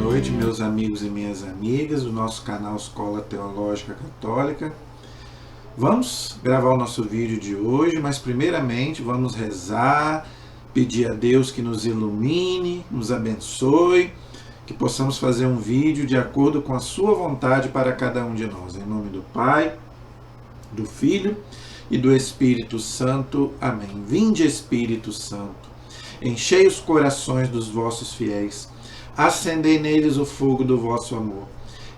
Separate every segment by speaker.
Speaker 1: noite, meus amigos e minhas amigas do nosso canal Escola Teológica Católica. Vamos gravar o nosso vídeo de hoje, mas primeiramente vamos rezar, pedir a Deus que nos ilumine, nos abençoe, que possamos fazer um vídeo de acordo com a sua vontade para cada um de nós. Em nome do Pai, do Filho e do Espírito Santo. Amém. Vinde, Espírito Santo, enchei os corações dos vossos fiéis, acendei neles o fogo do vosso amor.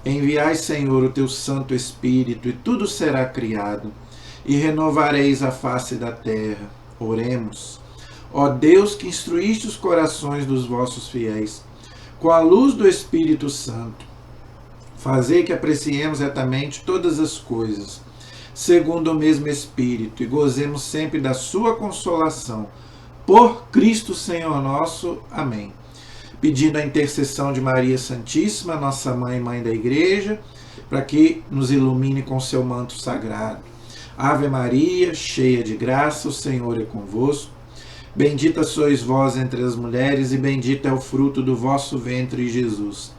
Speaker 1: Enviai, Senhor, o teu Santo Espírito, e tudo será criado, e renovareis a face da terra. Oremos. Ó Deus, que instruíste os corações dos vossos fiéis, com a luz do Espírito Santo, fazei que apreciemos retamente todas as coisas, segundo o mesmo Espírito, e gozemos sempre da sua consolação. Por Cristo Senhor nosso. Amém. Pedindo a intercessão de Maria Santíssima, nossa mãe e mãe da Igreja, para que nos ilumine com seu manto sagrado. Ave Maria, cheia de graça, o Senhor é convosco. Bendita sois vós entre as mulheres, e bendito é o fruto do vosso ventre, Jesus.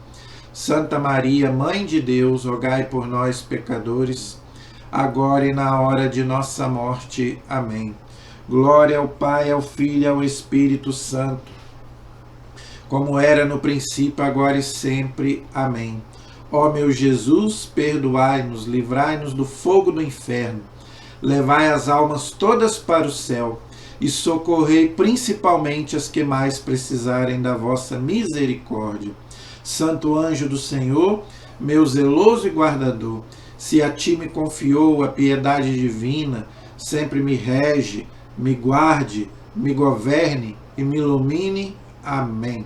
Speaker 1: Santa Maria, Mãe de Deus, rogai por nós, pecadores, agora e na hora de nossa morte. Amém. Glória ao Pai, ao Filho e ao Espírito Santo, como era no princípio, agora e sempre. Amém. Ó meu Jesus, perdoai-nos, livrai-nos do fogo do inferno, levai as almas todas para o céu e socorrei principalmente as que mais precisarem da vossa misericórdia. Santo anjo do Senhor, meu zeloso e guardador, se a ti me confiou a piedade divina, sempre me rege, me guarde, me governe e me ilumine. Amém.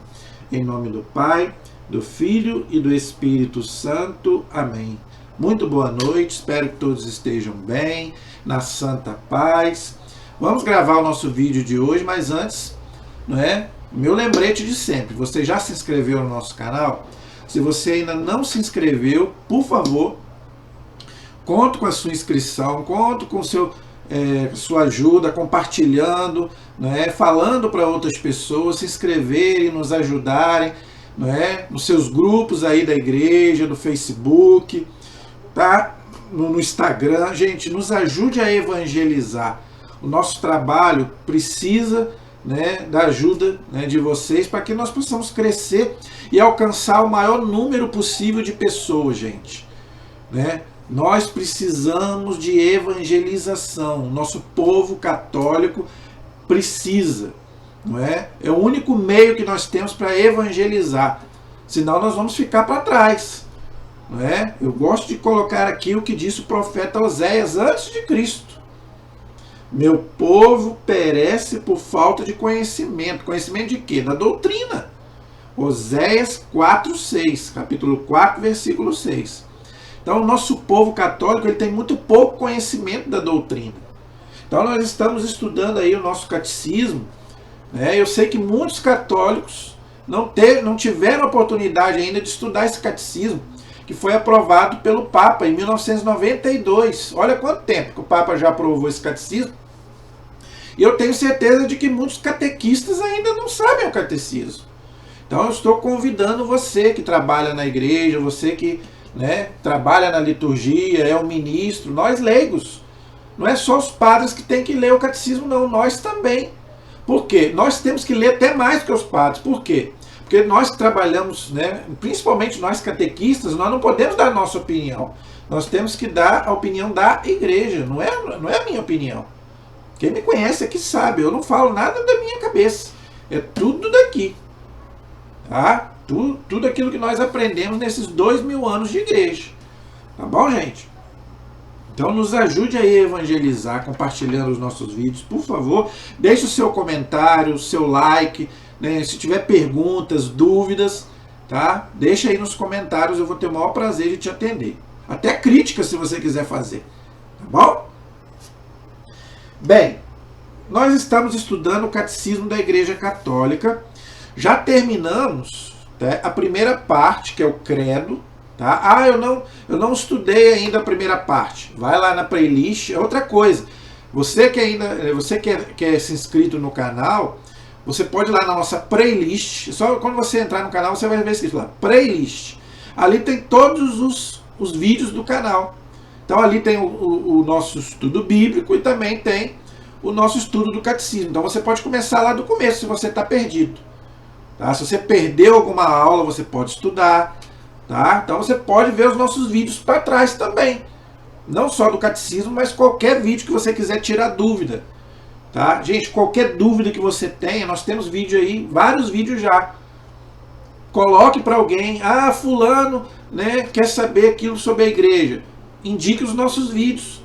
Speaker 1: Em nome do Pai, do Filho e do Espírito Santo. Amém. Muito boa noite, espero que todos estejam bem, na santa paz. Vamos gravar o nosso vídeo de hoje, mas antes, meu lembrete de sempre. Você já se inscreveu no nosso canal? Se você ainda não se inscreveu, por favor, conto com a sua inscrição, conto com sua ajuda, compartilhando, falando para outras pessoas se inscreverem, nos ajudarem, nos seus grupos aí da igreja, no Facebook, tá? No Instagram. Gente, nos ajude a evangelizar. O nosso trabalho precisa, da ajuda, de vocês, para que nós possamos crescer e alcançar o maior número possível de pessoas, gente. Nós precisamos de evangelização. O nosso povo católico precisa. É o único meio que nós temos para evangelizar. Senão nós vamos ficar para trás. Eu gosto de colocar aqui o que disse o profeta Oséias antes de Cristo. Meu povo perece por falta de conhecimento. Conhecimento de quê? Da doutrina. Oséias 4:6, capítulo 4, versículo 6. Então, o nosso povo católico ele tem muito pouco conhecimento da doutrina. Então, nós estamos estudando aí o nosso catecismo. Eu sei que muitos católicos não tiveram oportunidade ainda de estudar esse catecismo, que foi aprovado pelo Papa em 1992. Olha quanto tempo que o Papa já aprovou esse catecismo. E eu tenho certeza de que muitos catequistas ainda não sabem o catecismo. Então, eu estou convidando você que trabalha na igreja, você que trabalha na liturgia, é um ministro, nós leigos. Não é só os padres que têm que ler o catecismo, não, nós também. Por quê? Nós temos que ler até mais que os padres. Por quê? Porque nós que trabalhamos, principalmente nós catequistas, nós não podemos dar a nossa opinião. Nós temos que dar a opinião da igreja, não é a minha opinião. Quem me conhece aqui sabe, eu não falo nada da minha cabeça. É tudo daqui. Tá? Tudo aquilo que nós aprendemos nesses 2000 anos de igreja. Tá bom, gente? Então nos ajude a evangelizar, compartilhando os nossos vídeos, por favor. Deixe o seu comentário, o seu like, se tiver perguntas, dúvidas, tá? Deixa aí nos comentários, eu vou ter o maior prazer de te atender. Até crítica se você quiser fazer. Tá bom? Bem, nós estamos estudando o Catecismo da Igreja Católica. Já terminamos a primeira parte, que é o credo. Tá? Eu não estudei ainda a primeira parte. Vai lá na playlist. É outra coisa. Você que é se inscrito no canal, Você pode ir lá na nossa playlist. Só quando você entrar no canal, você vai ver escrito lá, playlist. Ali tem todos os vídeos do canal. Então ali tem o nosso estudo bíblico e também tem o nosso estudo do catecismo. Então você pode começar lá do começo se você está perdido. Tá? Se você perdeu alguma aula, você pode estudar. Tá? Então você pode ver os nossos vídeos para trás também. Não só do catecismo, mas qualquer vídeo que você quiser tirar dúvida. Tá? Gente, qualquer dúvida que você tenha, nós temos vídeo aí, vários vídeos já. Coloque para alguém, fulano, né, quer saber aquilo sobre a igreja. Indique os nossos vídeos.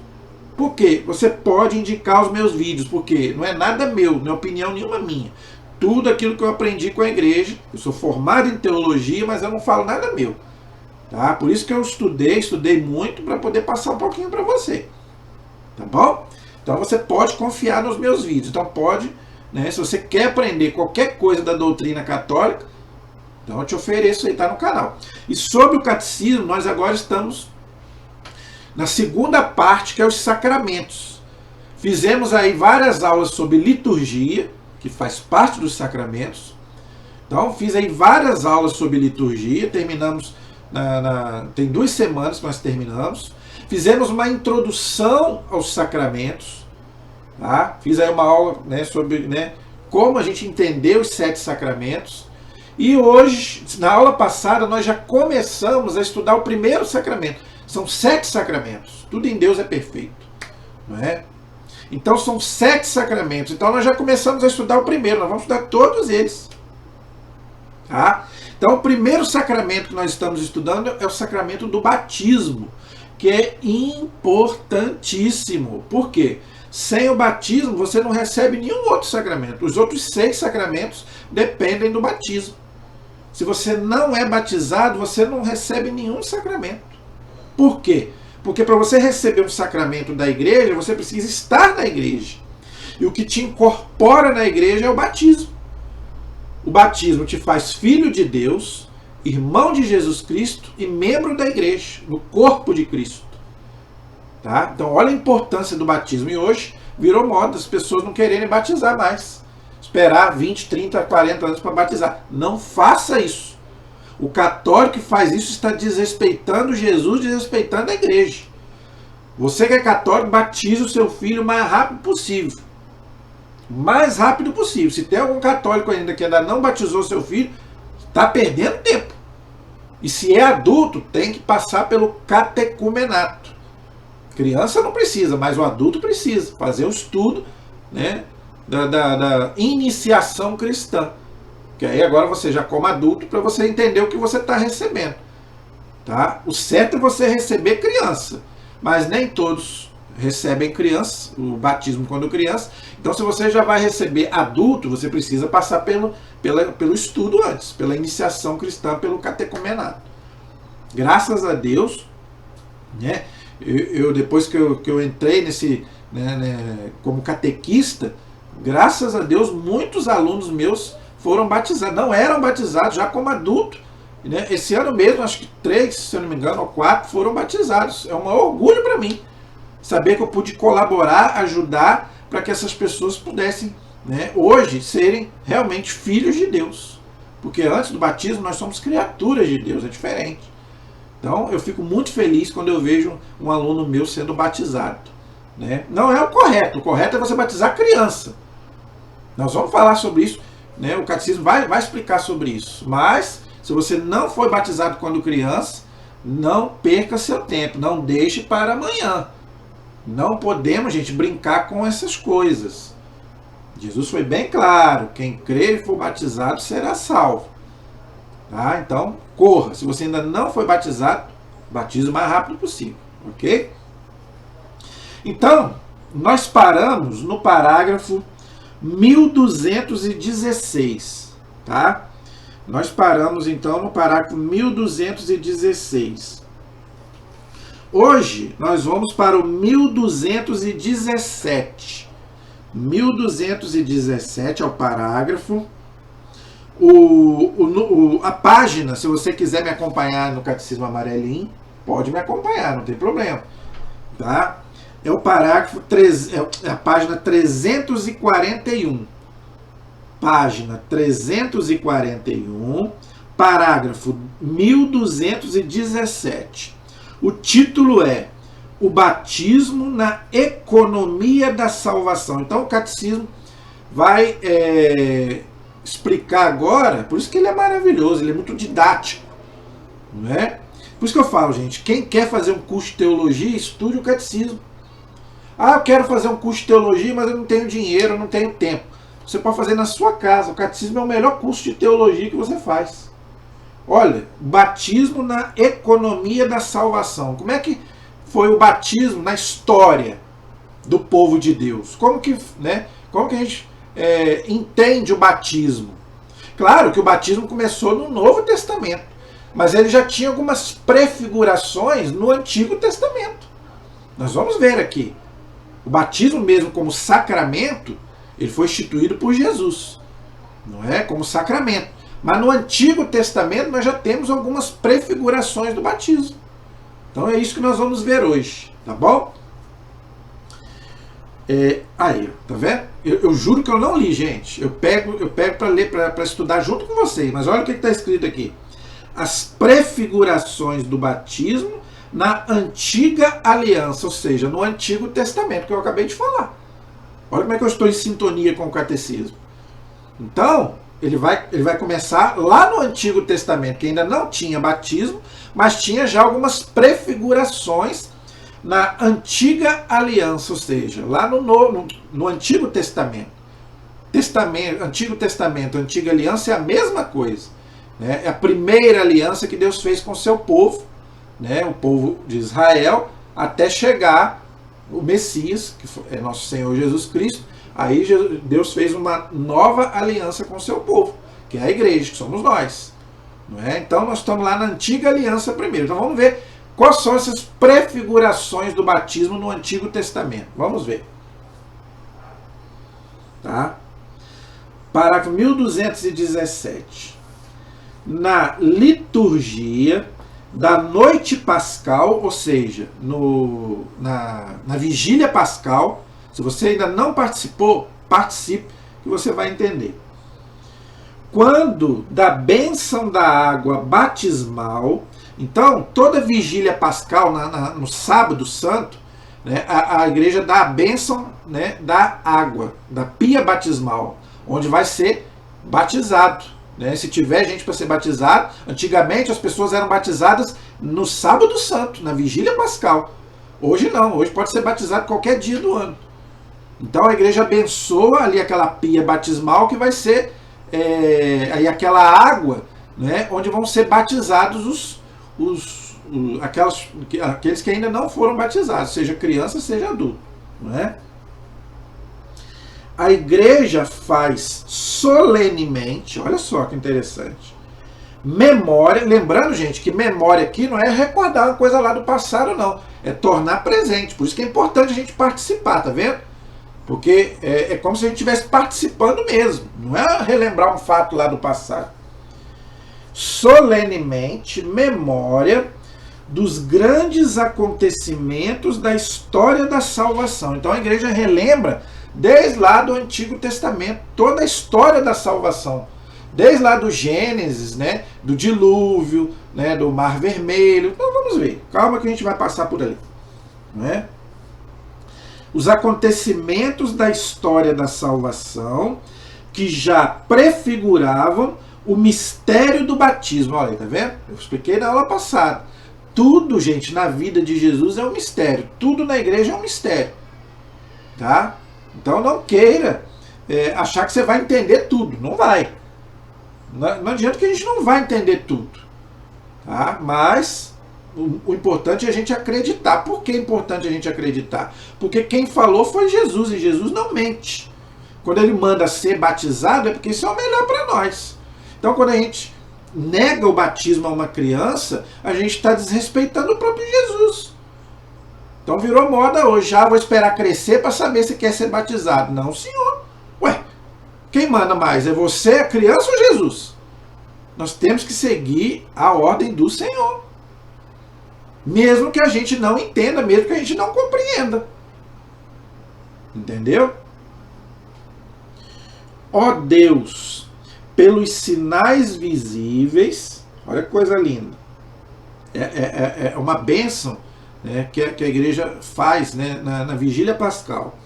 Speaker 1: Por quê? Você pode indicar os meus vídeos, porque não é nada meu, não é opinião nenhuma minha. Tudo aquilo que eu aprendi com a igreja, eu sou formado em teologia, mas eu não falo nada meu. Tá? Por isso que eu estudei muito para poder passar um pouquinho para você. Tá bom? Então você pode confiar nos meus vídeos. Então pode, né, se você quer aprender qualquer coisa da doutrina católica, então eu te ofereço aí, tá no canal. E sobre o catecismo, nós agora estamos na segunda parte, que é os sacramentos. Fizemos aí várias aulas sobre liturgia, que faz parte dos sacramentos. Então fiz aí várias aulas sobre liturgia, terminamos tem 2 semanas que nós terminamos. Fizemos uma introdução aos sacramentos. Tá? Fiz aí uma aula, né, sobre, né, como a gente entendeu os 7 sacramentos. E hoje, na aula passada, nós já começamos a estudar o primeiro sacramento. São 7 sacramentos. Tudo em Deus é perfeito. Não é? Então são 7 sacramentos. Então nós já começamos a estudar o primeiro. Nós vamos estudar todos eles. Tá? Então o primeiro sacramento que nós estamos estudando é o sacramento do batismo, que é importantíssimo. Por quê? Sem o batismo você não recebe nenhum outro sacramento. Os outros 6 sacramentos dependem do batismo. Se você não é batizado, você não recebe nenhum sacramento. Por quê? Porque para você receber um sacramento da igreja, você precisa estar na igreja. E o que te incorpora na igreja é o batismo. O batismo te faz filho de Deus, irmão de Jesus Cristo e membro da igreja, no corpo de Cristo. Tá? Então olha a importância do batismo. E hoje virou moda as pessoas não quererem batizar mais. Esperar 20, 30, 40 anos para batizar. Não faça isso. O católico que faz isso está desrespeitando Jesus, desrespeitando a igreja. Você que é católico, batize o seu filho o mais rápido possível. O mais rápido possível. Se tem algum católico ainda que ainda não batizou seu filho, está perdendo tempo. E se é adulto, tem que passar pelo catecumenato. Criança não precisa, mas o adulto precisa fazer o estudo, né, da iniciação cristã. Que aí agora você já como adulto para você entender o que você está recebendo. Tá? O certo é você receber criança, mas nem todos recebem criança, o batismo quando criança. Então se você já vai receber adulto, você precisa passar pelo estudo antes, pela iniciação cristã, pelo catecumenato. Graças a Deus, né, eu depois que eu entrei nesse, né, como catequista, graças a Deus muitos alunos meus foram batizados, não eram batizados já como adulto, né? Esse ano mesmo, acho que 3, se eu não me engano, ou 4 foram batizados. É um orgulho para mim saber que eu pude colaborar, ajudar para que essas pessoas pudessem, né, hoje serem realmente filhos de Deus, porque antes do batismo nós somos criaturas de Deus, é diferente. Então eu fico muito feliz quando eu vejo um aluno meu sendo batizado, né? Não é o correto é você batizar criança. Nós vamos falar sobre isso, né? O catecismo vai explicar sobre isso. Mas se você não foi batizado quando criança, não perca seu tempo, não deixe para amanhã. Não podemos, gente, brincar com essas coisas. Jesus foi bem claro, quem crer e for batizado será salvo. Tá? Então, corra. Se você ainda não foi batizado, batize o mais rápido possível. Ok? Então, nós paramos no parágrafo 1216. Tá? Nós paramos, então, no parágrafo 1216. Hoje, nós vamos para o 1217. 1217 é o parágrafo. A página, se você quiser me acompanhar no Catecismo Amarelinho, pode me acompanhar, não tem problema. Tá? É o parágrafo, é a página 341. página 341, parágrafo 1217. O título é O Batismo na Economia da Salvação. Então o catecismo vai explicar agora, por isso que ele é maravilhoso, ele é muito didático, não é? Por isso que eu falo, gente, quem quer fazer um curso de teologia, estude o catecismo. Ah, eu quero fazer um curso de teologia, mas eu não tenho dinheiro, eu não tenho tempo. Você pode fazer na sua casa. O catecismo é o melhor curso de teologia que você faz. Olha, batismo na economia da salvação. Como é que foi o batismo na história do povo de Deus? Como que a gente entende o batismo? Claro que o batismo começou no Novo Testamento, mas ele já tinha algumas prefigurações no Antigo Testamento. Nós vamos ver aqui. O batismo mesmo como sacramento, ele foi instituído por Jesus, não é? Como sacramento. Mas no Antigo Testamento nós já temos algumas prefigurações do batismo. Então é isso que nós vamos ver hoje, tá bom? Aí, tá vendo? Eu juro que eu não li, gente. Eu pego para ler, para estudar junto com vocês. Mas olha o que está escrito aqui. As prefigurações do batismo na antiga aliança, ou seja, no Antigo Testamento, que eu acabei de falar. Olha como é que eu estou em sintonia com o catecismo. Então, ele vai começar lá no Antigo Testamento, que ainda não tinha batismo, mas tinha já algumas prefigurações na antiga aliança, ou seja, lá no Antigo Testamento. Antigo Testamento, Antiga Aliança é a mesma coisa. Né? É a primeira aliança que Deus fez com o seu povo, né? O povo de Israel, até chegar o Messias, que é nosso Senhor Jesus Cristo. Aí Deus fez uma nova aliança com o seu povo, que é a igreja, que somos nós. Não é? Então nós estamos lá na antiga aliança primeiro. Então vamos ver quais são essas prefigurações do batismo no Antigo Testamento. Vamos ver. Tá? Parágrafo 1217. Na liturgia da noite pascal, ou seja, na vigília pascal, se você ainda não participou, participe, que você vai entender. Quando da bênção da água batismal, então toda vigília pascal, no sábado santo, né, a igreja dá a bênção, né, da água, da pia batismal, onde vai ser batizado. Né? Se tiver gente para ser batizado, antigamente as pessoas eram batizadas no sábado santo, na vigília pascal. Hoje não, hoje pode ser batizado qualquer dia do ano. Então a igreja abençoa ali aquela pia batismal que vai ser aí aquela água, né, onde vão ser batizados aqueles que ainda não foram batizados, seja criança, seja adulto. Não é? A igreja faz solenemente, olha só que interessante, memória, lembrando, gente, que memória aqui não é recordar uma coisa lá do passado, não, é tornar presente, por isso que é importante a gente participar, tá vendo? Porque é como se a gente estivesse participando mesmo, não é relembrar um fato lá do passado. Solenemente, memória dos grandes acontecimentos da história da salvação. Então a igreja relembra desde lá do Antigo Testamento toda a história da salvação, desde lá do Gênesis, né, do dilúvio, né, do Mar Vermelho. Então vamos ver, calma que a gente vai passar por ali, né? Os acontecimentos da história da salvação que já prefiguravam o mistério do batismo. Olha aí, tá vendo? Eu expliquei na aula passada. Tudo, gente, na vida de Jesus é um mistério. Tudo na igreja é um mistério. Tá? Então não queira achar que você vai entender tudo. Não vai. Não adianta que a gente não vai entender tudo. Tá? Mas o importante é a gente acreditar. Por que é importante a gente acreditar? Porque quem falou foi Jesus, e Jesus não mente. Quando ele manda ser batizado, é porque isso é o melhor para nós. Então quando a gente nega o batismo a uma criança, a gente está desrespeitando o próprio Jesus. Então virou moda hoje. Já vou esperar crescer para saber se quer ser batizado. Não, senhor. Ué, quem manda mais? É você, a criança ou Jesus? Nós temos que seguir a ordem do Senhor. Mesmo que a gente não entenda, mesmo que a gente não compreenda. Entendeu? Ó Deus, pelos sinais visíveis, olha que coisa linda, é uma bênção, né, que a igreja faz, né, na vigília pascal.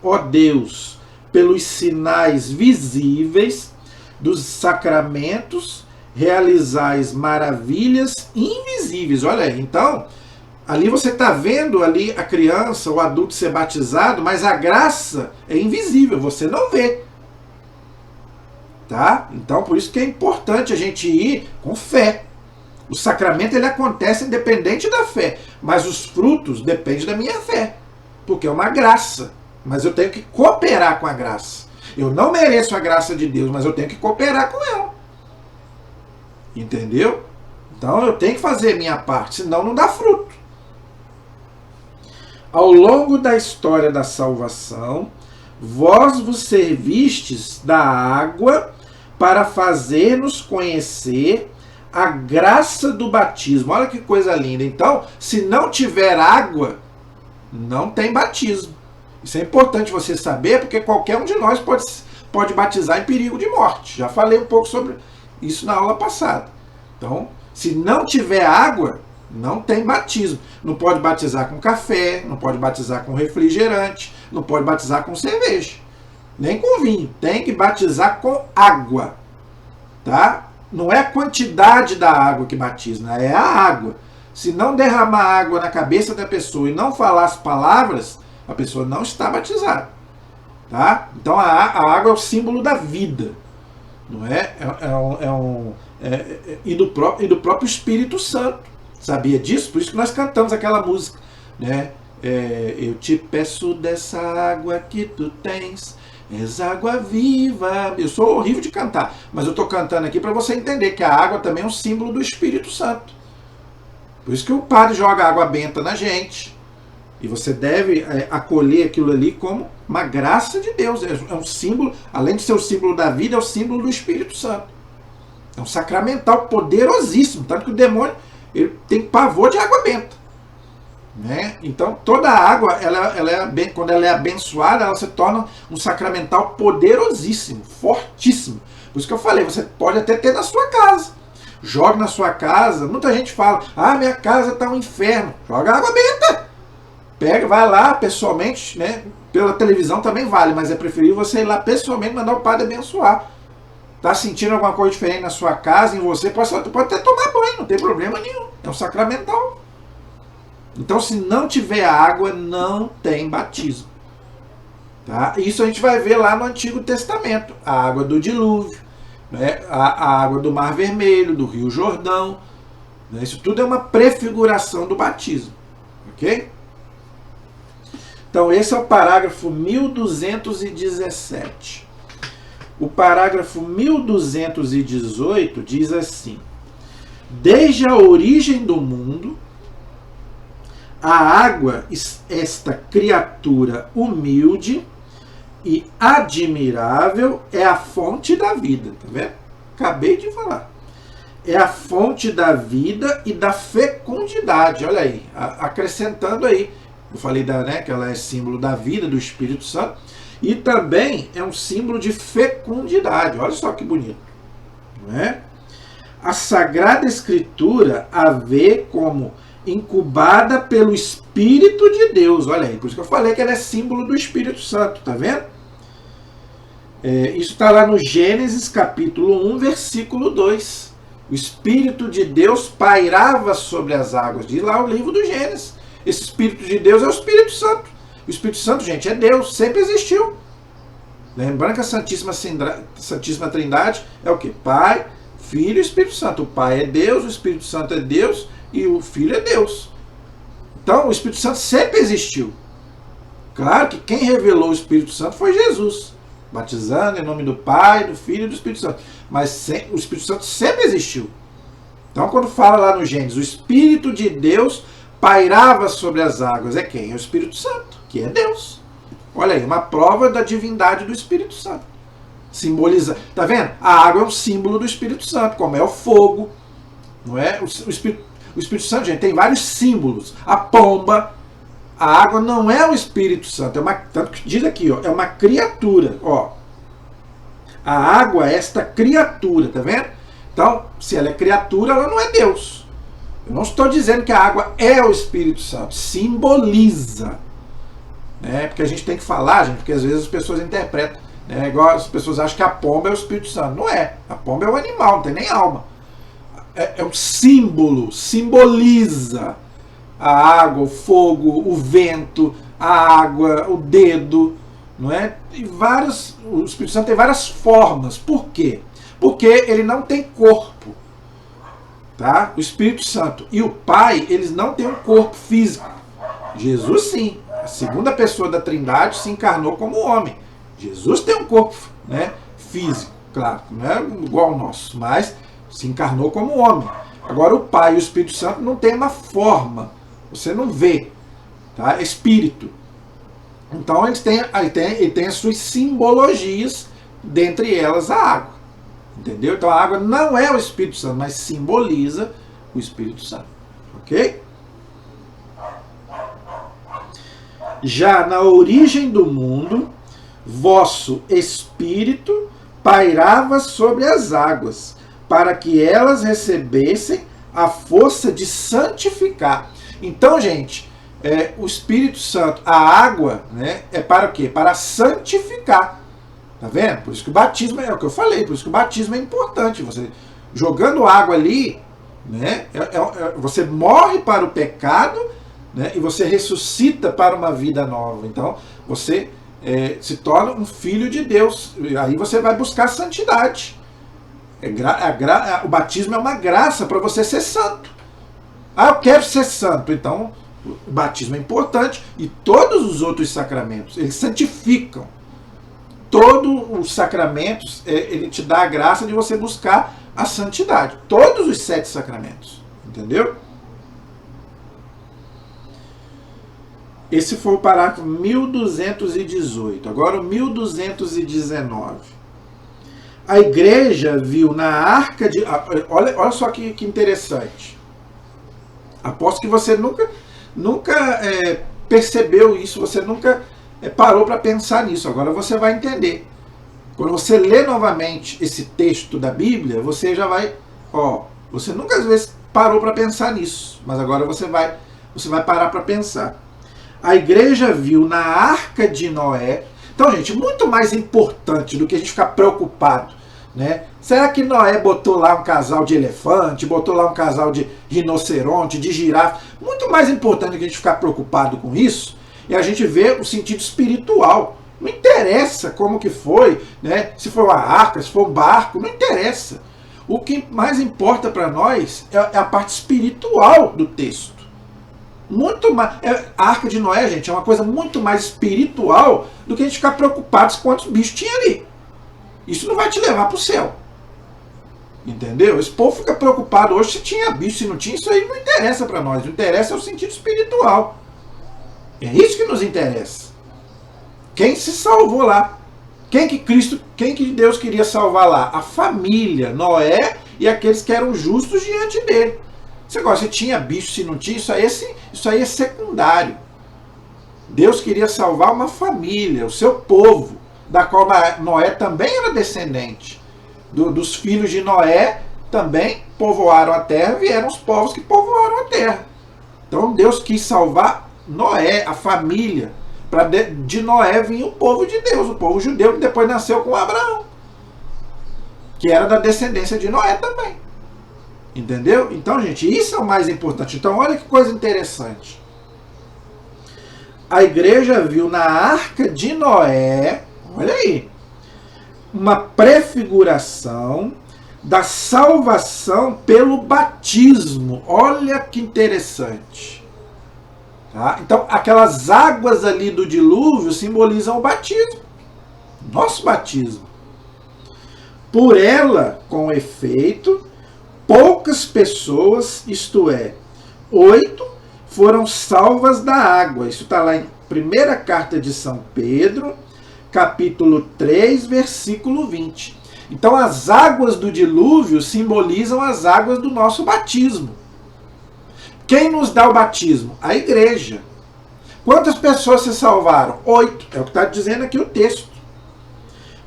Speaker 1: Ó Deus, pelos sinais visíveis dos sacramentos, realizais maravilhas invisíveis. Olha aí, então, ali você está vendo ali a criança, o adulto ser batizado, mas a graça é invisível, você não vê. Tá? Então, por isso que é importante a gente ir com fé. O sacramento ele acontece independente da fé, mas os frutos dependem da minha fé, porque é uma graça. Mas eu tenho que cooperar com a graça. Eu não mereço a graça de Deus, mas eu tenho que cooperar com ela. Entendeu? Então eu tenho que fazer a minha parte, senão não dá fruto. Ao longo da história da salvação, vós vos servistes da água para fazer-nos conhecer a graça do batismo. Olha que coisa linda. Então, se não tiver água, não tem batismo. Isso é importante você saber, porque qualquer um de nós pode batizar em perigo de morte. Já falei um pouco sobre isso na aula passada. Então, se não tiver água, não tem batismo. Não pode batizar com café, não pode batizar com refrigerante, não pode batizar com cerveja, nem com vinho. Tem que batizar com água. Tá? Não é a quantidade da água que batiza, né? É a água. Se não derramar água na cabeça da pessoa e não falar as palavras, a pessoa não está batizada. Tá? Então a água é o símbolo da vida. Não é? E do próprio Espírito Santo. Sabia disso? Por isso que nós cantamos aquela música. Né? Eu te peço dessa água que tu tens, és água viva. Eu sou horrível de cantar, mas eu estou cantando aqui para você entender que a água também é um símbolo do Espírito Santo. Por isso que o padre joga água benta na gente. E você deve acolher aquilo ali como uma graça de Deus. É um símbolo, além de ser o símbolo da vida, é o símbolo do Espírito Santo. É um sacramental poderosíssimo. Tanto que o demônio ele tem pavor de água benta. Né? Então toda a água, quando ela é abençoada, ela se torna um sacramental poderosíssimo, fortíssimo. Por isso que eu falei, você pode até ter na sua casa. Joga na sua casa. Muita gente fala, minha casa está um inferno. Joga água benta. Pega, vai lá pessoalmente, né? Pela televisão também vale, mas é preferível você ir lá pessoalmente e mandar o padre abençoar. Tá sentindo alguma coisa diferente na sua casa, em você, pode até tomar banho, não tem problema nenhum. É um sacramental. Então, se não tiver água, não tem batismo. Tá? Isso a gente vai ver lá no Antigo Testamento. A água do dilúvio, né? A água do Mar Vermelho, do Rio Jordão. Né? Isso tudo é uma prefiguração do batismo. Ok? Então, esse é o parágrafo 1217. O parágrafo 1218 diz assim: desde a origem do mundo, a água, esta criatura humilde e admirável, é a fonte da vida. Tá vendo? Acabei de falar. É a fonte da vida e da fecundidade. Olha aí, acrescentando aí. Eu falei que ela é símbolo da vida, do Espírito Santo. E também é um símbolo de fecundidade. Olha só que bonito. Não é? A Sagrada Escritura a vê como incubada pelo Espírito de Deus. Olha aí, por isso que eu falei que ela é símbolo do Espírito Santo. Tá vendo? Isso está lá no Gênesis capítulo 1, versículo 2. O Espírito de Deus pairava sobre as águas. Diz lá o livro do Gênesis. Esse Espírito de Deus é o Espírito Santo. O Espírito Santo, gente, é Deus, sempre existiu. Lembrando que a Santíssima Trindade é o quê? Pai, Filho e Espírito Santo. O Pai é Deus, o Espírito Santo é Deus e o Filho é Deus. Então, o Espírito Santo sempre existiu. Claro que quem revelou o Espírito Santo foi Jesus, batizando em nome do Pai, do Filho e do Espírito Santo. Mas o Espírito Santo sempre existiu. Então, quando fala lá no Gênesis, o Espírito de Deus pairava sobre as águas, é quem? É o Espírito Santo, que é Deus. Olha aí, uma prova da divindade do Espírito Santo. Simboliza, tá vendo? A água é um símbolo do Espírito Santo, como é o fogo, não é? O Espírito Santo, gente, tem vários símbolos. A pomba, a água não é o Espírito Santo, tanto que diz aqui, ó, é uma criatura, ó. A água é esta criatura, tá vendo? Então, se ela é criatura, ela não é Deus. Eu não estou dizendo que a água é o Espírito Santo, simboliza. Né? Porque a gente tem que falar, gente, porque às vezes as pessoas interpretam. Né? Igual as pessoas acham que a pomba é o Espírito Santo. Não é. A pomba é um animal, não tem nem alma. É um símbolo, simboliza a água, o fogo, o vento, a água, o dedo, não é? O Espírito Santo tem várias formas. Por quê? Porque ele não tem corpo. Tá? O Espírito Santo e o Pai, eles não têm um corpo físico. Jesus sim, a segunda pessoa da Trindade se encarnou como homem. Jesus tem um corpo, né, físico, claro, não é igual ao nosso, mas se encarnou como homem. Agora o Pai e o Espírito Santo não tem uma forma, você não vê, tá? É espírito. Então ele tem as suas simbologias, dentre elas a água. Entendeu? Então a água não é o Espírito Santo, mas simboliza o Espírito Santo. Ok? Já na origem do mundo, vosso Espírito pairava sobre as águas, para que elas recebessem a força de santificar. Então, gente, o Espírito Santo, a água, né, é para o quê? Para santificar. Tá vendo? Por isso que o batismo é o que eu falei, por isso que o batismo é importante. Você jogando água ali, né, você morre para o pecado, né, e você ressuscita para uma vida nova. Então, você se torna um filho de Deus. Aí você vai buscar santidade. O batismo é uma graça para você ser santo. Ah, eu quero ser santo. Então, o batismo é importante e todos os outros sacramentos, eles santificam. Todos os sacramentos, ele te dá a graça de você buscar a santidade. Todos os 7 sacramentos. Entendeu? Esse foi o parágrafo 1218. Agora o 1219. A igreja viu na arca de... Olha só que interessante. Aposto que você nunca percebeu isso, você nunca parou para pensar nisso. Agora você vai entender. Quando você lê novamente esse texto da Bíblia, você já vai... você nunca às vezes parou para pensar nisso, mas agora você vai parar para pensar. A igreja viu na arca de Noé... Então, gente, muito mais importante do que a gente ficar preocupado, né? Será que Noé botou lá um casal de elefante, botou lá um casal de rinoceronte, de girafa? Muito mais importante do que a gente ficar preocupado com isso é a gente ver o sentido espiritual. Não interessa como que foi, né? Se foi uma arca, se foi um barco, não interessa. O que mais importa para nós é a parte espiritual do texto. Muito mais, a arca de Noé, gente, é uma coisa muito mais espiritual do que a gente ficar preocupado com quantos bichos tinha ali. Isso não vai te levar para o céu. Entendeu? Esse povo fica preocupado hoje se tinha bicho, se não tinha. Isso aí não interessa para nós. O que interessa é o sentido espiritual. É isso que nos interessa. Quem se salvou lá? Quem que Deus queria salvar lá? A família, Noé e aqueles que eram justos diante dele. Se tinha bicho, se não tinha, isso aí é secundário. Deus queria salvar uma família, o seu povo, da qual Noé também era descendente. Dos filhos de Noé também povoaram a terra, vieram os povos que povoaram a terra. Então Deus quis salvar Noé, a família. De Noé vinha o povo de Deus, o povo judeu, que depois nasceu com Abraão, que era da descendência de Noé também. Entendeu? Então, gente, isso é o mais importante. Então, olha que coisa interessante. A igreja viu na arca de Noé, olha aí, uma prefiguração da salvação pelo batismo. Olha que interessante. Tá? Então, aquelas águas ali do dilúvio simbolizam o batismo. Nosso batismo. Por ela, com efeito, poucas pessoas, isto é, 8, foram salvas da água. Isso está lá em 1ª carta de São Pedro, capítulo 3, versículo 20. Então as águas do dilúvio simbolizam as águas do nosso batismo. Quem nos dá o batismo? A igreja. Quantas pessoas se salvaram? 8. É o que está dizendo aqui o texto.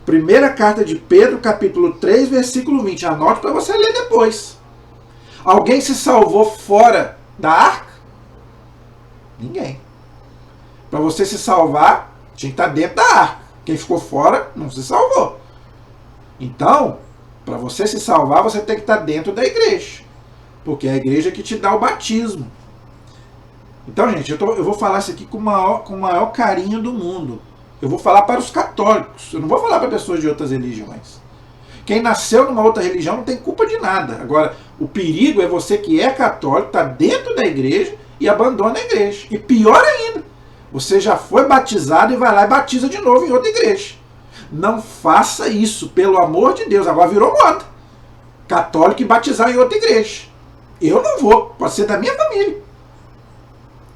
Speaker 1: Primeira carta de Pedro, capítulo 3, versículo 20. Anote para você ler depois. Alguém se salvou fora da arca? Ninguém. Para você se salvar, tinha que estar dentro da arca. Quem ficou fora não se salvou. Então, para você se salvar, você tem que estar dentro da igreja. Porque é a igreja que te dá o batismo. Então, gente, eu vou falar isso aqui com o maior carinho do mundo. Eu vou falar para os católicos. Eu não vou falar para pessoas de outras religiões. Quem nasceu numa outra religião não tem culpa de nada. Agora, o perigo é você que é católico, está dentro da igreja e abandona a igreja. E pior ainda, você já foi batizado e vai lá e batiza de novo em outra igreja. Não faça isso, pelo amor de Deus. Agora virou moda. Católico e batizar em outra igreja. Eu não vou, pode ser da minha família.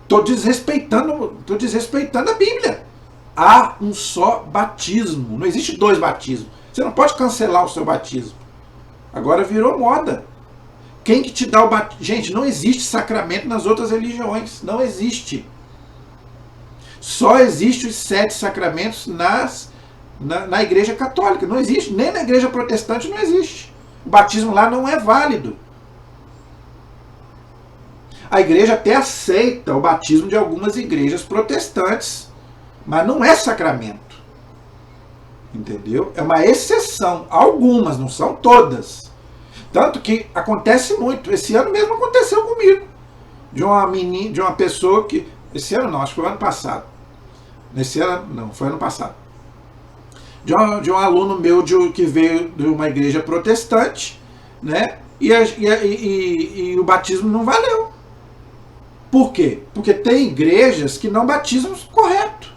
Speaker 1: Estou desrespeitando a Bíblia. Há um só batismo. Não existe dois batismos. Você não pode cancelar o seu batismo. Agora virou moda. Quem que te dá o batismo? Gente, não existe sacramento nas outras religiões. Não existe. Só existem os 7 sacramentos na igreja católica. Não existe. Nem na igreja protestante não existe. O batismo lá não é válido. A igreja até aceita o batismo de algumas igrejas protestantes, mas não é sacramento. Entendeu? É uma exceção. Algumas, não são todas. Tanto que acontece muito. Esse ano mesmo aconteceu comigo. De uma pessoa que... Esse ano não, acho que foi ano passado. Nesse ano, não, foi ano passado. De um aluno meu que veio de uma igreja protestante, né? E o batismo não valeu. Por quê? Porque tem igrejas que não batizam correto.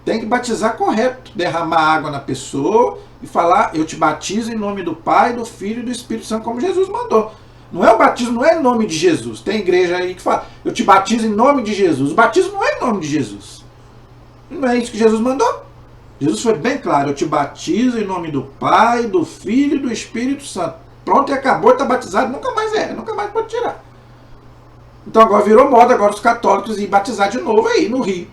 Speaker 1: Tem que batizar correto. Derramar água na pessoa e falar, eu te batizo em nome do Pai, do Filho e do Espírito Santo, como Jesus mandou. Não é o batismo, não é em nome de Jesus. Tem igreja aí que fala, eu te batizo em nome de Jesus. O batismo não é em nome de Jesus. Não é isso que Jesus mandou. Jesus foi bem claro, eu te batizo em nome do Pai, do Filho e do Espírito Santo. Pronto, e acabou, está batizado, nunca mais pode tirar. Então agora virou moda, agora os católicos ir batizar de novo aí no Rio.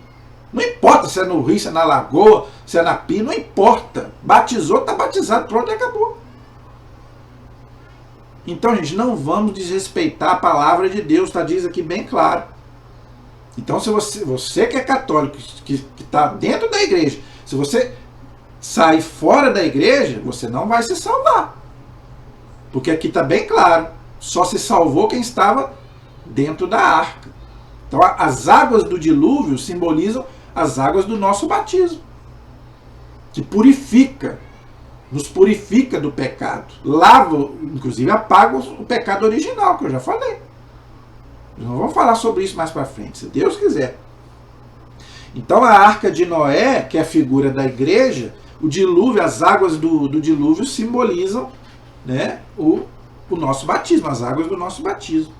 Speaker 1: Não importa se é no Rio, se é na Lagoa, se é na Pia, não importa. Batizou, está batizado, pronto e acabou. Então, gente, não vamos desrespeitar a palavra de Deus, tá? Diz aqui bem claro. Então, se você que é católico, que está dentro da igreja, se você sair fora da igreja, você não vai se salvar. Porque aqui está bem claro, só se salvou quem estava dentro da arca. Então, as águas do dilúvio simbolizam as águas do nosso batismo, que purifica, nos purifica do pecado, lava, inclusive apaga o pecado original, que eu já falei. Nós vamos falar sobre isso mais para frente, se Deus quiser. Então a arca de Noé, que é a figura da igreja, o dilúvio, as águas do dilúvio simbolizam, né, o nosso batismo, as águas do nosso batismo.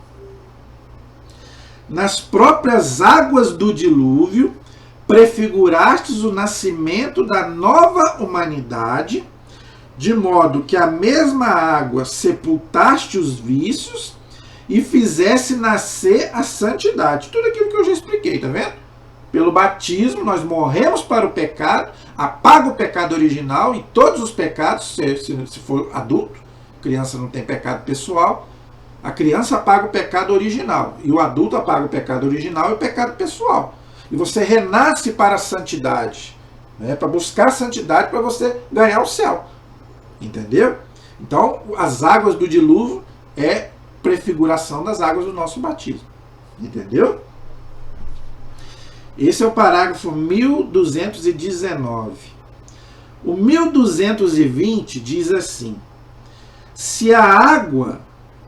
Speaker 1: Nas próprias águas do dilúvio, prefigurastes o nascimento da nova humanidade, de modo que a mesma água sepultaste os vícios e fizesse nascer a santidade. Tudo aquilo que eu já expliquei, tá vendo? Pelo batismo nós morremos para o pecado, apaga o pecado original e todos os pecados, se for adulto, criança não tem pecado pessoal, a criança apaga o pecado original e o adulto apaga o pecado original e o pecado pessoal. E você renasce para a santidade, né? Para buscar a santidade, para você ganhar o céu. Entendeu? Então, as águas do dilúvio é prefiguração das águas do nosso batismo. Entendeu? Esse é o parágrafo 1219. O 1220 diz assim: se a água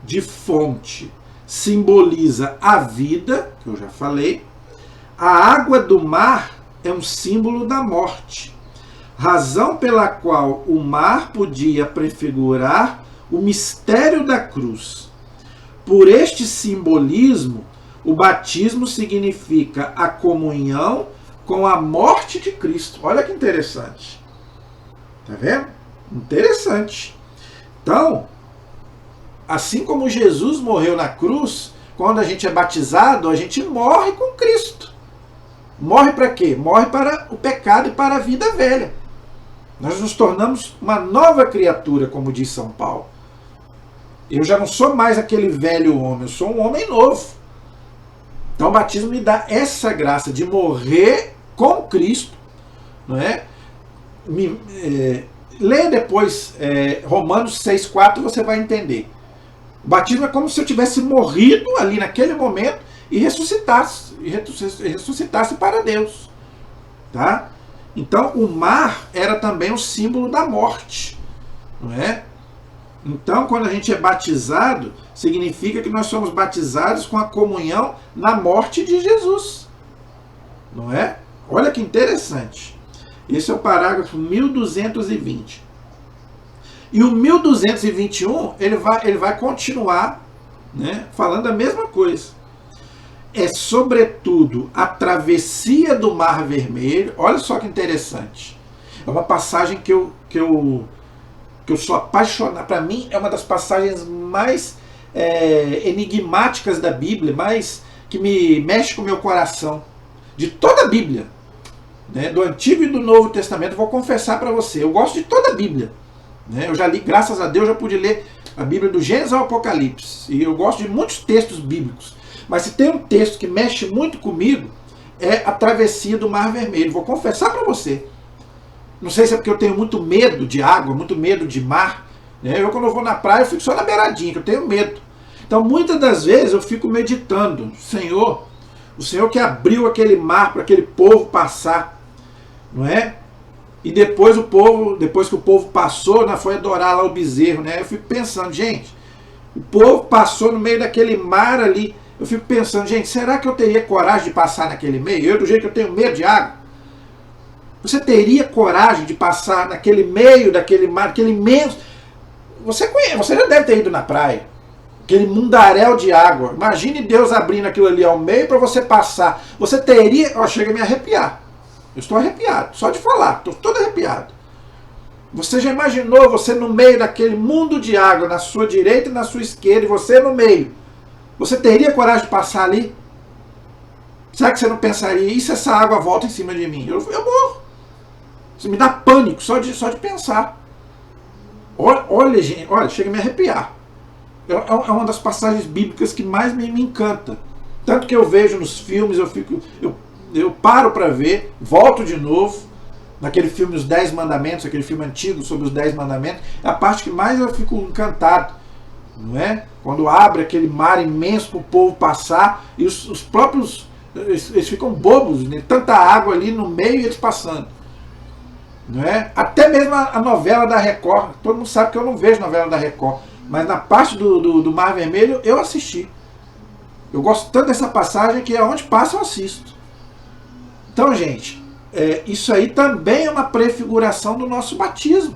Speaker 1: de fonte simboliza a vida, que eu já falei, a água do mar é um símbolo da morte, razão pela qual o mar podia prefigurar o mistério da cruz. Por este simbolismo, o batismo significa a comunhão com a morte de Cristo. Olha que interessante. Tá vendo? Interessante. Então, assim como Jesus morreu na cruz, quando a gente é batizado, a gente morre com Cristo. Morre para quê? Morre para o pecado e para a vida velha. Nós nos tornamos uma nova criatura, como diz São Paulo. Eu já não sou mais aquele velho homem, eu sou um homem novo. Então o batismo me dá essa graça de morrer com Cristo, não é? Leia depois Romanos 6,4, você vai entender. O batismo é como se eu tivesse morrido ali naquele momento e ressuscitasse para Deus. Tá? Então o mar era também um símbolo da morte, não é? Então quando a gente é batizado, significa que nós somos batizados com a comunhão na morte de Jesus, não é? Olha que interessante. Esse é o parágrafo 1220. E o 1221, ele vai continuar, né, falando a mesma coisa. É sobretudo a travessia do Mar Vermelho. Olha só que interessante. É uma passagem que eu sou apaixonado. Para mim, é uma das passagens mais enigmáticas da Bíblia, mais que me mexe com o meu coração. De toda a Bíblia, né, do Antigo e do Novo Testamento, vou confessar para você, eu gosto de toda a Bíblia. Né, eu já li, graças a Deus, já pude ler a Bíblia do Gênesis ao Apocalipse. E eu gosto de muitos textos bíblicos. Mas se tem um texto que mexe muito comigo, é a travessia do Mar Vermelho. Vou confessar para você. Não sei se é porque eu tenho muito medo de água, muito medo de mar. Né? Eu, quando eu vou na praia, eu fico só na beiradinha, que eu tenho medo. Então, muitas das vezes, eu fico meditando. Senhor, o Senhor que abriu aquele mar para aquele povo passar, não é? E depois que o povo passou, né, foi adorar lá o bezerro, né? Eu fico pensando, gente, o povo passou no meio daquele mar ali. Eu fico pensando, gente, será que eu teria coragem de passar naquele meio? Eu, do jeito que eu tenho medo de água. Você teria coragem de passar naquele meio daquele mar, aquele imenso... Você conhece, você já deve ter ido na praia. Aquele mundaréu de água. Imagine Deus abrindo aquilo ali ao meio para você passar. Você teria... Ó, chega a me arrepiar. Eu estou arrepiado, só de falar, estou todo arrepiado. Você já imaginou você no meio daquele mundo de água, na sua direita e na sua esquerda, e você no meio? Você teria coragem de passar ali? Será que você não pensaria, e se essa água volta em cima de mim? Eu morro. Isso me dá pânico só de pensar. Olha, gente, olha, chega a me arrepiar. É uma das passagens bíblicas que mais me encanta. Tanto que eu vejo nos filmes, eu paro para ver, volto de novo, naquele filme Os 10 Mandamentos, aquele filme antigo sobre os 10 Mandamentos, é a parte que mais eu fico encantado, não é? Quando abre aquele mar imenso para o povo passar, e os próprios, eles ficam bobos, né? Tanta água ali no meio e eles passando, não é? Até mesmo a novela da Record, todo mundo sabe que eu não vejo novela da Record, mas na parte do Mar Vermelho eu assisti. Eu gosto tanto dessa passagem que aonde passa eu assisto. Então, gente, isso aí também é uma prefiguração do nosso batismo.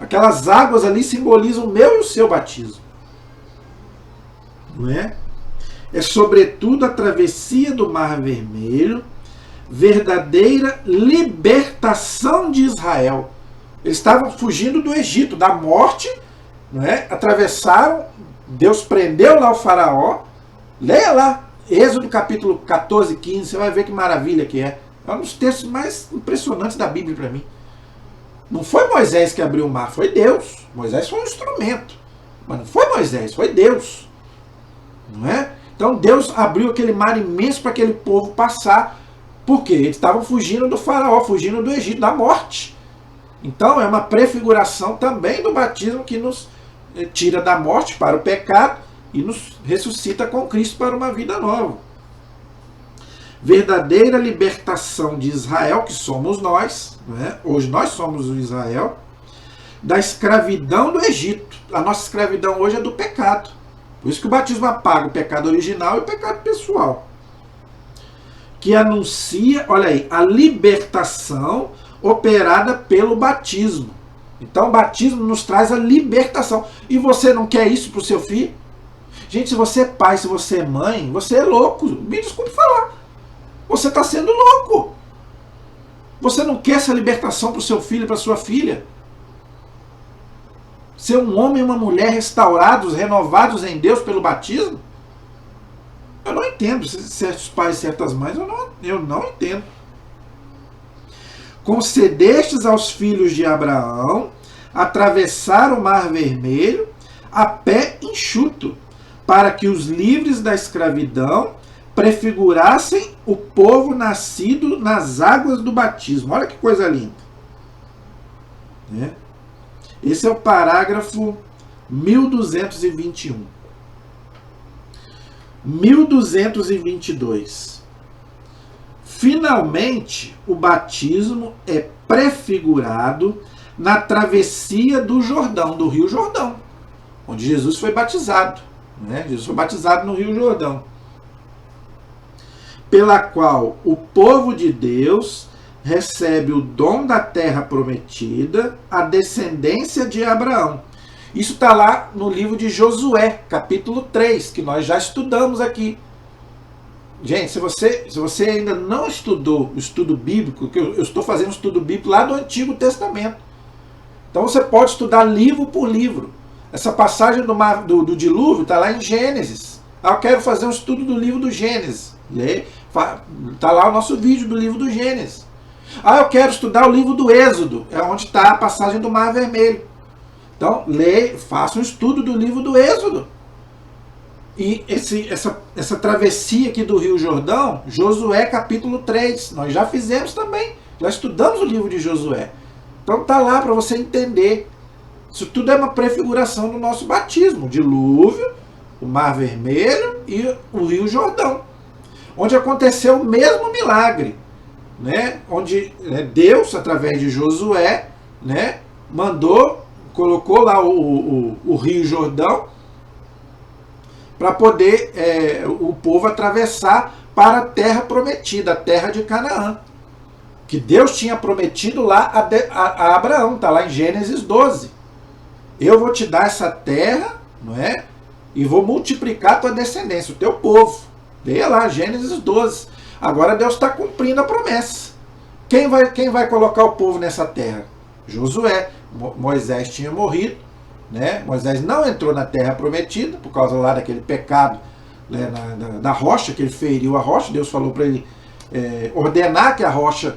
Speaker 1: Aquelas águas ali simbolizam o meu e o seu batismo. Não é? É sobretudo a travessia do Mar Vermelho, verdadeira libertação de Israel. Eles estavam fugindo do Egito, da morte, não é? Atravessaram, Deus prendeu lá o faraó. Leia lá, Êxodo capítulo 14, 15, você vai ver que maravilha que é. É um dos textos mais impressionantes da Bíblia para mim. Não foi Moisés que abriu o mar, foi Deus. Moisés foi um instrumento. Mas não foi Moisés, foi Deus. Não é? Então Deus abriu aquele mar imenso para aquele povo passar. Por quê? Eles estavam fugindo do faraó, fugindo do Egito, da morte. Então é uma prefiguração também do batismo que nos tira da morte para o pecado e nos ressuscita com Cristo para uma vida nova. Verdadeira libertação de Israel, que somos nós, né? Hoje nós somos o Israel, da escravidão do Egito. A nossa escravidão hoje é do pecado. Por isso que o batismo apaga o pecado original e o pecado pessoal. Que anuncia, olha aí, a libertação operada pelo batismo. Então o batismo nos traz a libertação. E você não quer isso para o seu filho? Gente, se você é pai, se você é mãe, você é louco. Me desculpe falar. Você está sendo louco. Você não quer essa libertação para o seu filho e para a sua filha? Ser um homem e uma mulher restaurados, renovados em Deus pelo batismo? Eu não entendo certos pais e certas mães, eu não entendo. concedestes aos filhos de Abraão atravessar o mar vermelho a pé enxuto, para que os livres da escravidão prefigurassem o povo nascido nas águas do batismo. Olha que coisa linda. Esse é o parágrafo 1221. 1222. Finalmente, o batismo é prefigurado na travessia do Jordão, do Rio Jordão, onde Jesus foi batizado. Jesus foi batizado no Rio Jordão, pela qual o povo de Deus recebe o dom da terra prometida, a descendência de Abraão. Isso está lá no livro de Josué, capítulo 3, que nós já estudamos aqui. Gente, se você ainda não estudou o estudo bíblico, que eu estou fazendo um estudo bíblico lá do Antigo Testamento. Então você pode estudar livro por livro. Essa passagem do dilúvio está lá em Gênesis. Eu quero fazer um estudo do livro do Gênesis. Está lá o nosso vídeo do livro do Gênesis. Eu quero estudar o livro do Êxodo. É onde está a passagem do Mar Vermelho. Então, faça um estudo do livro do Êxodo. E essa travessia aqui do Rio Jordão, Josué capítulo 3, nós já fizemos também. Já estudamos o livro de Josué. Então está lá para você entender. Isso tudo é uma prefiguração do nosso batismo. O dilúvio, o Mar Vermelho e o Rio Jordão. Onde aconteceu o mesmo milagre. Onde Deus, através de Josué, colocou lá o Rio Jordão para poder o povo atravessar para a terra prometida, a terra de Canaã, que Deus tinha prometido lá a Abraão, está lá em Gênesis 12. Eu vou te dar essa terra, e vou multiplicar a tua descendência, o teu povo. Leia lá, Gênesis 12. Agora Deus está cumprindo a promessa. Quem vai colocar o povo nessa terra? Josué. Moisés tinha morrido, Moisés não entrou na terra prometida por causa lá daquele pecado da rocha, que ele feriu a rocha. Deus falou para ele ordenar que a rocha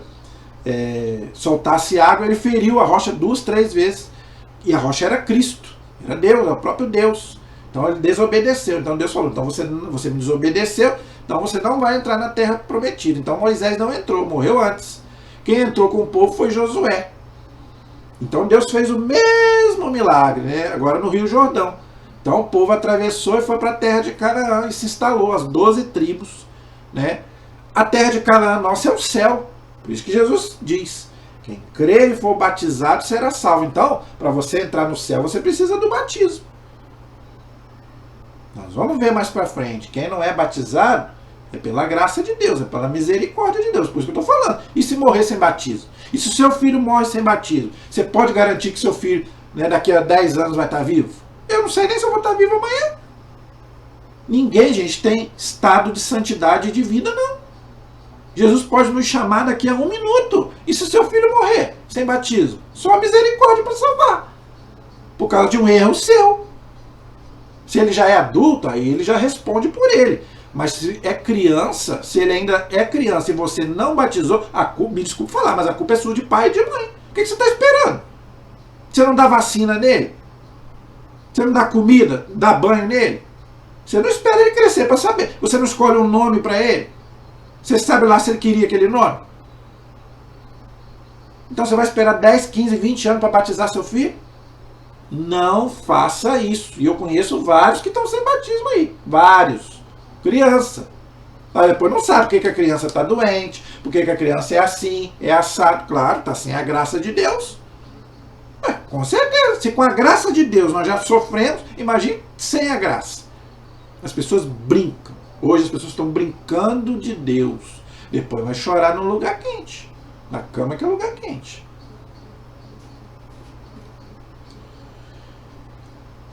Speaker 1: soltasse água. Ele feriu a rocha 2, 3 vezes, e a rocha era Cristo, era Deus, era o próprio Deus. Então ele desobedeceu. Então Deus falou: então você me desobedeceu, então você não vai entrar na terra prometida. Então Moisés não entrou, morreu antes. Quem entrou com o povo foi Josué. Então Deus fez o mesmo milagre, agora no Rio Jordão. Então o povo atravessou e foi para a terra de Canaã e se instalou, as 12 tribos. A terra de Canaã nossa é o céu. Por isso que Jesus diz: quem crer e for batizado será salvo. Então, para você entrar no céu, você precisa do batismo. Nós vamos ver mais para frente. Quem não é batizado é pela graça de Deus, é pela misericórdia de Deus. Por isso que eu estou falando. E se morrer sem batismo? E se o seu filho morre sem batismo? Você pode garantir que seu filho, daqui a 10 anos vai estar vivo? Eu não sei nem se eu vou estar vivo amanhã. Ninguém, gente, tem estado de santidade e de vida, não. Jesus pode nos chamar daqui a 1 minuto. E se o seu filho morrer sem batismo? Só a misericórdia para salvar. Por causa de um erro seu. Se ele já é adulto, aí ele já responde por ele. Mas se é criança, se ele ainda é criança e você não batizou, a culpa, me desculpe falar, mas a culpa é sua de pai e de mãe. O que você está esperando? Você não dá vacina nele? Você não dá comida, dá banho nele? Você não espera ele crescer para saber. Você não escolhe um nome para ele? Você sabe lá se ele queria aquele nome? Então você vai esperar 10, 15, 20 anos para batizar seu filho? Não faça isso. E eu conheço vários que estão sem batismo aí. Vários. Criança. Aí depois não sabe por que a criança está doente, por que a criança é assim, é assado. Claro, está sem a graça de Deus. Com certeza. Se com a graça de Deus nós já sofremos, imagine sem a graça. As pessoas brincam. Hoje as pessoas estão brincando de Deus. Depois vai chorar num lugar quente. Na cama que é lugar quente.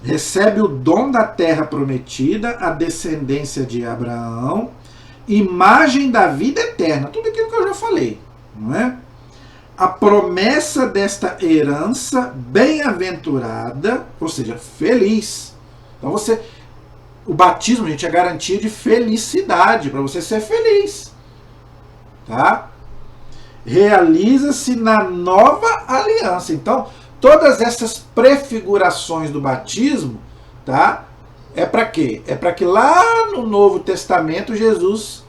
Speaker 1: Recebe o dom da terra prometida, a descendência de Abraão, imagem da vida eterna, tudo aquilo que eu já falei, não é? A promessa desta herança bem-aventurada, ou seja, feliz. Então o batismo, gente, é garantia de felicidade, para você ser feliz, tá? realiza-se na nova aliança. Então, todas essas prefigurações do batismo, tá? É para quê? É para que lá no Novo Testamento Jesus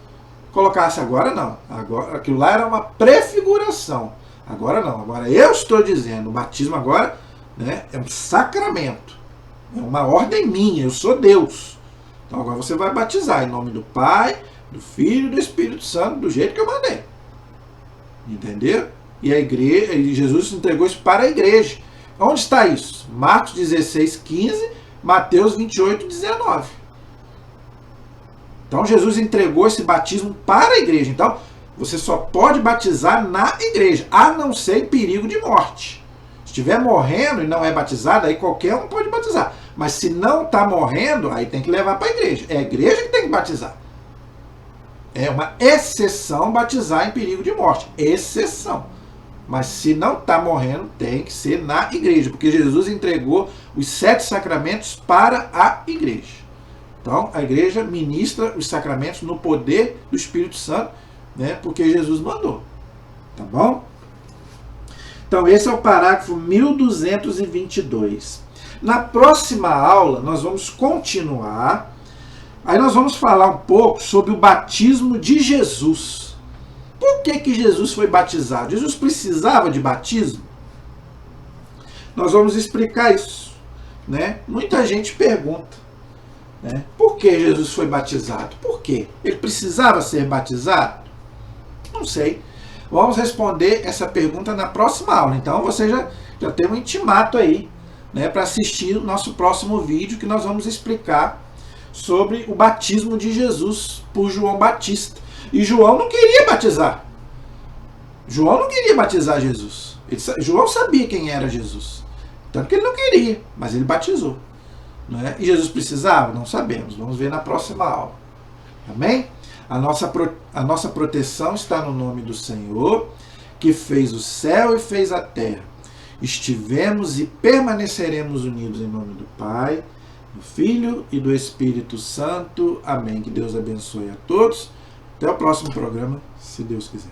Speaker 1: colocasse agora não. Agora aquilo lá era uma prefiguração. Agora não. Agora eu estou dizendo, o batismo agora, né, é um sacramento. É uma ordem minha, eu sou Deus. Então agora você vai batizar em nome do Pai, do Filho e do Espírito Santo, do jeito que eu mandei. Entendeu? E a igreja, e Jesus entregou isso para a igreja. Onde está isso? Marcos 16, 15, Mateus 28, 19. Então Jesus entregou esse batismo para a igreja. Então você só pode batizar na igreja, a não ser em perigo de morte. Se estiver morrendo e não é batizado, aí qualquer um pode batizar. Mas se não está morrendo, aí tem que levar para a igreja. É a igreja que tem que batizar. É uma exceção batizar em perigo de morte. Exceção. Mas se não está morrendo, tem que ser na igreja. Porque Jesus entregou os 7 sacramentos para a igreja. Então, a igreja ministra os sacramentos no poder do Espírito Santo, né, porque Jesus mandou. Tá bom? Então, esse é o parágrafo 1222. Na próxima aula, nós vamos continuar. Aí nós vamos falar um pouco sobre o batismo de Jesus. Por que Jesus foi batizado? Jesus precisava de batismo? Nós vamos explicar isso, né? Muita gente pergunta, né? Por que Jesus foi batizado? Por quê? Ele precisava ser batizado? Não sei. Vamos responder essa pergunta na próxima aula. Então você já tem um intimato aí, né, para assistir o nosso próximo vídeo, que nós vamos explicar sobre o batismo de Jesus por João Batista. E João não queria batizar. João não queria batizar Jesus. João sabia quem era Jesus. Tanto que ele não queria, mas ele batizou. Né? E Jesus precisava? Não sabemos. Vamos ver na próxima aula. Amém? A nossa proteção está no nome do Senhor, que fez o céu e fez a terra. Estivemos e permaneceremos unidos em nome do Pai, do Filho e do Espírito Santo. Amém. Que Deus abençoe a todos. Até o próximo programa, se Deus quiser.